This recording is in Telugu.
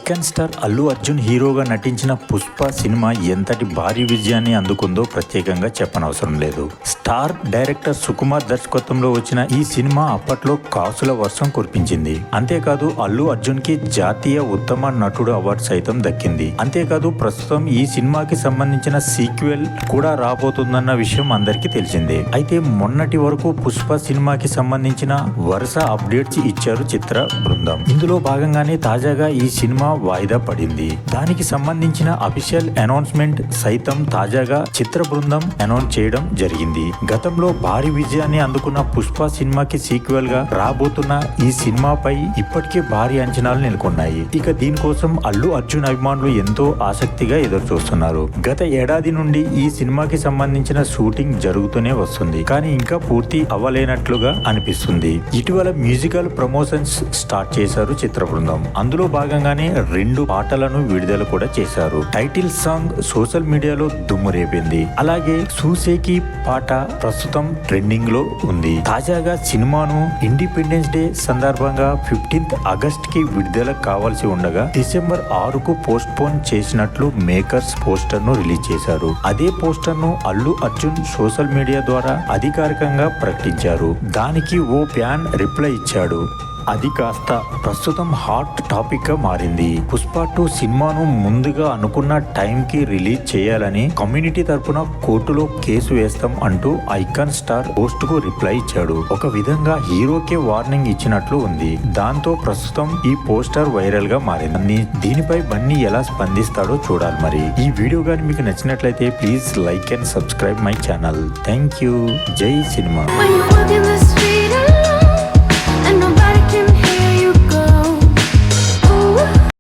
ఐకాన్ స్టార్ అల్లు అర్జున్ హీరోగా నటించిన పుష్ప సినిమా ఎంతటి భారీ విజయాన్ని అందుకుందో ప్రత్యేకంగా చెప్పనవసరం లేదు. స్టార్ డైరెక్టర్ సుకుమార్ దర్శకత్వంలో వచ్చిన ఈ సినిమా అప్పట్లో కాసుల వర్షం కురిపించింది. అంతేకాదు అల్లు అర్జున్ కి జాతీయ ఉత్తమ నటుడు అవార్డు సైతం దక్కింది. అంతేకాదు ప్రస్తుతం ఈ సినిమాకి సంబంధించిన సీక్వెల్ కూడా రాబోతుందన్న విషయం అందరికీ తెలిసిందే. అయితే మొన్నటి వరకు పుష్ప సినిమాకి సంబంధించిన వరుస అప్డేట్స్ ఇచ్చారు చిత్ర బృందం. ఇందులో భాగంగానే తాజాగా ఈ సినిమా వాయిదా పడింది. దానికి సంబంధించిన అఫీషియల్ అనౌన్స్మెంట్ సైతం తాజాగా చిత్ర బృందం అనౌన్స్ చేయడం జరిగింది. గతంలో భారీ విజయాన్ని అందుకున్న పుష్ప సినిమాకి సీక్వెల్ గా రాబోతున్న ఈ సినిమాపై ఇప్పటికే భారీ అంచనాలు నెలకొన్నాయి. ఇక దీనికోసం అల్లు అర్జున్ అభిమానులు ఎంతో ఆసక్తిగా ఎదురు చూస్తున్నారు. గత ఏడాది నుండి ఈ సినిమాకి సంబంధించిన షూటింగ్ జరుగుతూనే వస్తుంది. కానీ ఇంకా పూర్తి అవ్వలేనట్లుగా అనిపిస్తుంది. ఇటీవల మ్యూజికల్ ప్రమోషన్స్ స్టార్ట్ చేశారు చిత్ర బృందం. అందులో భాగంగానే 2 పాటలను విడుదల కూడా చేశారు. టైటిల్ సాంగ్ సోషల్ మీడియాలో దుమ్ము రేపింది. అలాగే సూసేకి పాట ప్రస్తుతం ట్రెండింగ్ లో ఉంది. తాజాగా సినిమాను ఇండిపెండెన్స్ డే సందర్భంగా 15th ఆగస్ట్ కి విడుదల కావాల్సి ఉండగా డిసెంబర్ 6కు పోస్ట్ పోన్ చేసినట్లు మేకర్స్ పోస్టర్ ను రిలీజ్ చేశారు. అదే పోస్టర్ ను అల్లు అర్జున్ సోషల్ మీడియా ద్వారా అధికారికంగా ప్రకటించారు. దానికి ఓ ఫ్యాన్ రిప్లై ఇచ్చాడు. అది కాస్త ప్రస్తుతం హాట్ టాపిక్ గా మారింది. పుష్ప 2 సినిమాను ముందుగా అనుకున్న టైం కి రిలీజ్ చేయాలని కమ్యూనిటీ తరపున కోర్టులో కేసు వేస్తాం అంటూ ఐకాన్ స్టార్ పోస్ట్ కు రిప్లై ఇచ్చాడు. ఒక విధంగా హీరోకే వార్నింగ్ ఇచ్చినట్లు ఉంది. దాంతో ప్రస్తుతం ఈ పోస్టర్ వైరల్ గా మారింది. దీనిపై బన్నీ ఎలా స్పందిస్తాడో చూడాలి. మరి ఈ వీడియో గాని మీకు నచ్చినట్లయితే please like and subscribe my channel. Thank you. జై సినిమా.